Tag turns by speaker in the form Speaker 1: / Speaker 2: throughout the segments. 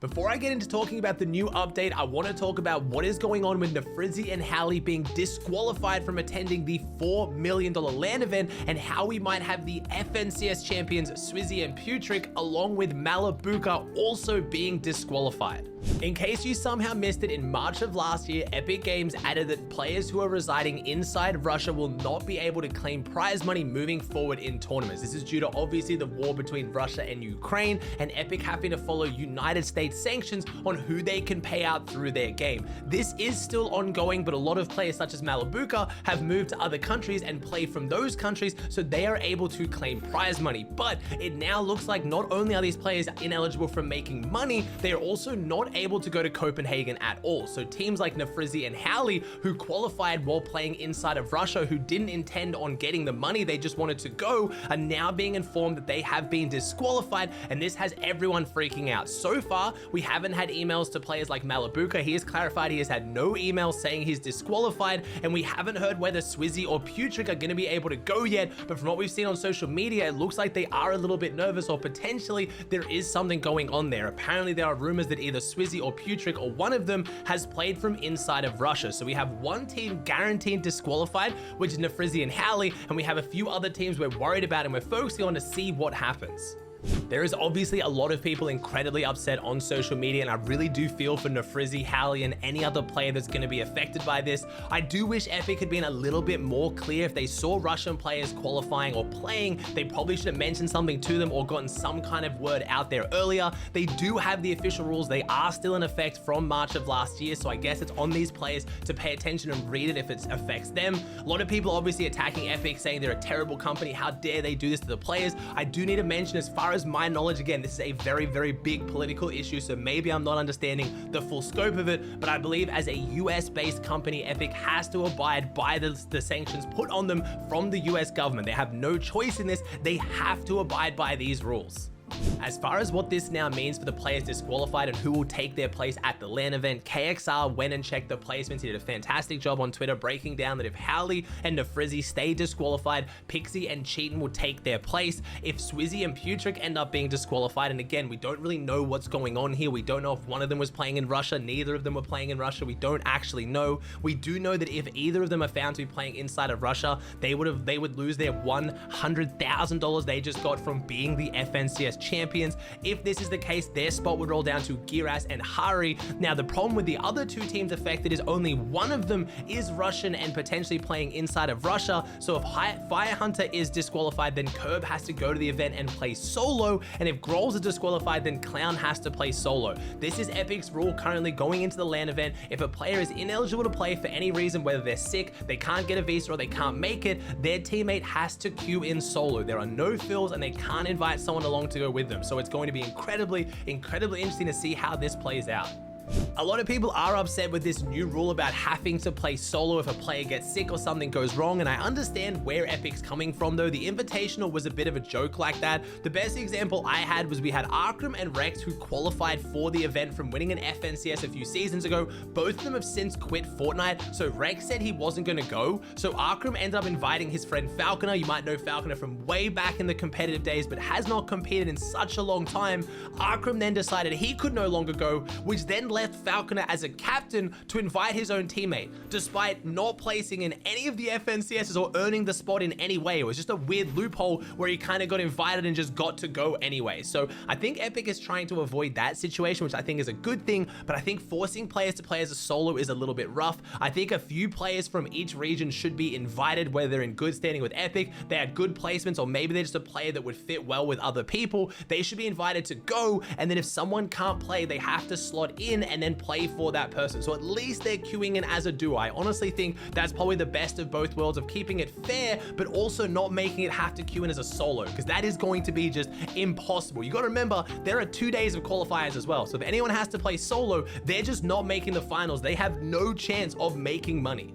Speaker 1: Before I get into talking about the new update, I want to talk about what is going on with Nefrizzy and Hallie being disqualified from attending the $4 million LAN event, and how we might have the FNCS champions Swizzy and Putrick along with Malabuka also being disqualified. In case you somehow missed it, in March of last year, Epic Games added that players who are residing inside Russia will not be able to claim prize money moving forward in tournaments. This is due to obviously the war between Russia and Ukraine, and Epic having to follow United States sanctions on who they can pay out through their game. This is still ongoing, but a lot of players such as Malabuka have moved to other countries and play from those countries, so they are able to claim prize money. But it now looks like not only are these players ineligible from making money, they are also not able to go to Copenhagen at all. So teams like Nefrizzy and Hallie, who qualified while playing inside of Russia, who didn't intend on getting the money, they just wanted to go, are now being informed that they have been disqualified, and this has everyone freaking out. So far, we haven't had emails to players like Malabuka. He has clarified he has had no emails saying he's disqualified, and we haven't heard whether Swizzy or Putrick are going to be able to go yet, but from what we've seen on social media, it looks like they are a little bit nervous, or potentially there is something going on there. Apparently there are rumors that either Swizzy or Putrick, or one of them, has played from inside of Russia. So we have one team guaranteed disqualified, which is Nefrizzy and Hallie, and we have a few other teams we're worried about and we're focusing on to see what happens. There is obviously a lot of people incredibly upset on social media, and I really do feel for Nefrizzy, Hallie, and any other player that's going to be affected by this. I do wish Epic had been a little bit more clear. If they saw Russian players qualifying or playing, they probably should have mentioned something to them or gotten some kind of word out there earlier. They do have the official rules. They are still in effect from March of last year, so I guess it's on these players to pay attention and read it if it affects them. A lot of people obviously attacking Epic, saying they're a terrible company. How dare they do this to the players? I do need to mention, as far as my knowledge, again, this is a very, very big political issue, so maybe I'm not understanding the full scope of it, but I believe as a US-based company, Epic has to abide by the sanctions put on them from the US government. They have no choice in this. They have to abide by these rules. As far as what this now means for the players disqualified and who will take their place at the LAN event, KXR went and checked the placements. He did a fantastic job on Twitter breaking down that if Hallie and Nefrizzy stay disqualified, Pixie and Cheatin will take their place. If Swizzy and Putrick end up being disqualified, and again, we don't really know what's going on here. We don't know if one of them was playing in Russia, neither of them were playing in Russia. We don't actually know. We do know that if either of them are found to be playing inside of Russia, they would lose their $100,000 they just got from being the FNCS champions. If this is the case, their spot would roll down to Giras and Hari. Now, the problem with the other two teams affected is only one of them is Russian and potentially playing inside of Russia. So if Firehunter is disqualified, then Curb has to go to the event and play solo. And if Grolls are disqualified, then Clown has to play solo. This is Epic's rule currently going into the LAN event. If a player is ineligible to play for any reason, whether they're sick, they can't get a visa, or they can't make it, their teammate has to queue in solo. There are no fills and they can't invite someone along to go with them. So it's going to be incredibly interesting to see how this plays out. A lot of people are upset with this new rule about having to play solo if a player gets sick or something goes wrong, and I understand where Epic's coming from though. The Invitational was a bit of a joke like that. The best example I had was we had Arkram and Rex, who qualified for the event from winning an FNCS a few seasons ago. Both of them have since quit Fortnite, so Rex said he wasn't going to go, so Arkram ended up inviting his friend Falconer. You might know Falconer from way back in the competitive days, but has not competed in such a long time. Arkram then decided he could no longer go, which then left Falconer as a captain to invite his own teammate, despite not placing in any of the FNCSs or earning the spot in any way. It was just a weird loophole where he kind of got invited and just got to go anyway. So I think Epic is trying to avoid that situation, which I think is a good thing, but I think forcing players to play as a solo is a little bit rough. I think a few players from each region should be invited, whether they're in good standing with Epic, they had good placements, or maybe they're just a player that would fit well with other people. They should be invited to go, and then if someone can't play, they have to slot in and then play for that person. So at least they're queuing in as a duo. I honestly think that's probably the best of both worlds, of keeping it fair, but also not making it have to queue in as a solo, because that is going to be just impossible. You got to remember, there are 2 days of qualifiers as well. So if anyone has to play solo, they're just not making the finals. They have no chance of making money.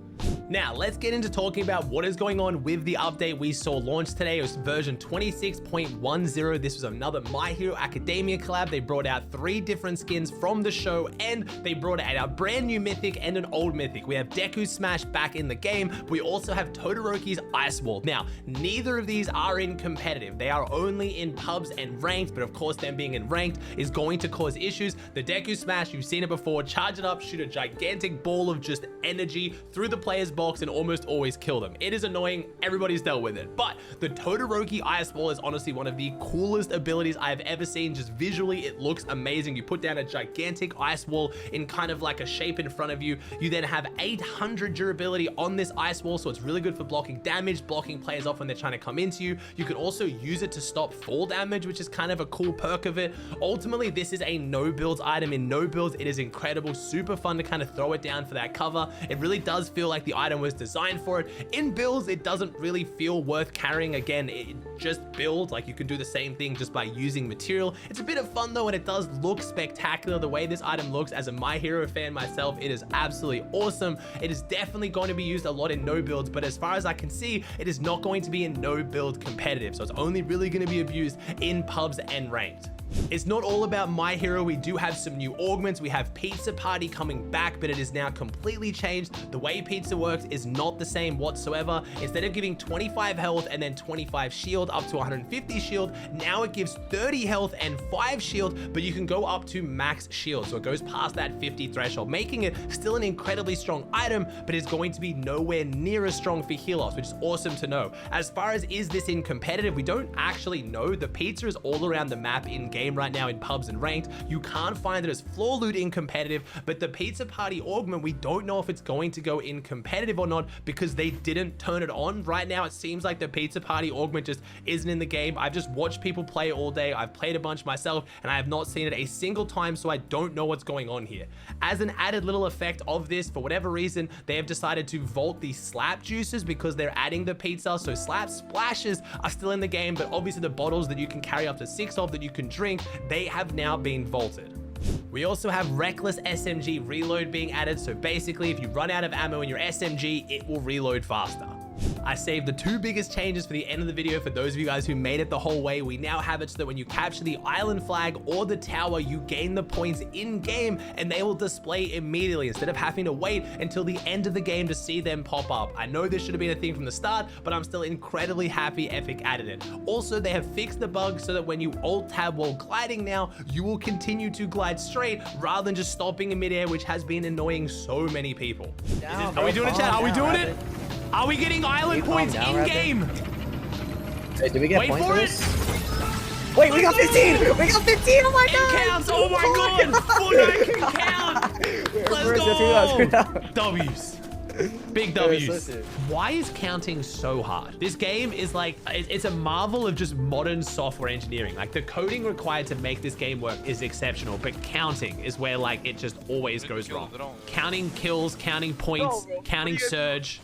Speaker 1: Now, let's get into talking about what is going on with the update we saw launch today. It was version 26.10. This was another My Hero Academia collab. They brought out 3 different skins from the show, and they brought out a brand new mythic and an old mythic. We have Deku's Smash back in the game. We also have Todoroki's Ice Wall. Now, neither of these are in competitive. They are only in pubs and ranked, but of course, them being in ranked is going to cause issues. The Deku Smash, you've seen it before, charge it up, shoot a gigantic ball of just energy through the player's box and almost always kill them. It is annoying. Everybody's dealt with it. But the Todoroki Ice Ball is honestly one of the coolest abilities I've ever seen. Just visually, it looks amazing. You put down a gigantic ice wall in kind of like a shape in front of you. You then have 800 durability on this ice wall, so it's really good for blocking damage, blocking players off when they're trying to come into you. You can also use it to stop fall damage, which is kind of a cool perk of it. Ultimately, this is a no builds item. In no builds, it is incredible, super fun to kind of throw it down for that cover. It really does feel like the item was designed for it. In builds, it doesn't really feel worth carrying. Again, it just builds, like you can do the same thing just by using material. It's a bit of fun though, and it does look spectacular. The way this item looks, as a My Hero fan myself, it is absolutely awesome. It is definitely going to be used a lot in no builds, but as far as I can see, it is not going to be in no build competitive. So it's only really going to be abused in pubs and ranked. It's not all about My Hero. We do have some new augments. We have Pizza Party coming back, but it is now completely changed. The way pizza works is not the same whatsoever. Instead of giving 25 health and then 25 shield up to 150 shield, now it gives 30 health and 5 shield, but you can go up to max shield. So it goes past that 50 threshold, making it still an incredibly strong item, but it's going to be nowhere near as strong for heal loss, which is awesome to know. As far as is this in competitive, we don't actually know. The pizza is all around the map in game right now in pubs and ranked. You can't find it as floor loot in competitive, but the Pizza Party augment, we don't know if it's going to go in competitive or not because they didn't turn it on. Right now, it seems like the Pizza Party augment just isn't in the game. I've just watched people play all day. I've played a bunch myself, and I have not seen it a single time, so I don't know what's going on here. As an added little effect of this, for whatever reason, they have decided to vault the slap juices because they're adding the pizza, so slap splashes are still in the game, but obviously the bottles that you can carry up to 6 of that you can drink, they have now been vaulted. We also have Reckless SMG reload being added, so basically if you run out of ammo in your SMG, it will reload faster. I saved the 2 biggest changes for the end of the video for those of you guys who made it the whole way. We now have it so that when you capture the island flag or the tower, you gain the points in game and they will display immediately instead of having to wait until the end of the game to see them pop up. I know this should have been a thing from the start, but I'm still incredibly happy Epic added it. Also, they have fixed the bug so that when you alt tab while gliding now, you will continue to glide straight rather than just stopping in midair, which has been annoying so many people. Are we doing it, chat? Are we doing it? Are we getting island points in game?
Speaker 2: Hey, did we get points for this?
Speaker 3: Wait, we got 15! We got 15! Oh my god!
Speaker 1: It counts! Oh my god! Fortnite can count! Let's go! W's. Big W's. Why is counting so hard? This game is like, it's a marvel of just modern software engineering. Like the coding required to make this game work is exceptional, but counting is where like it just always goes wrong. Counting kills, counting points, counting surge.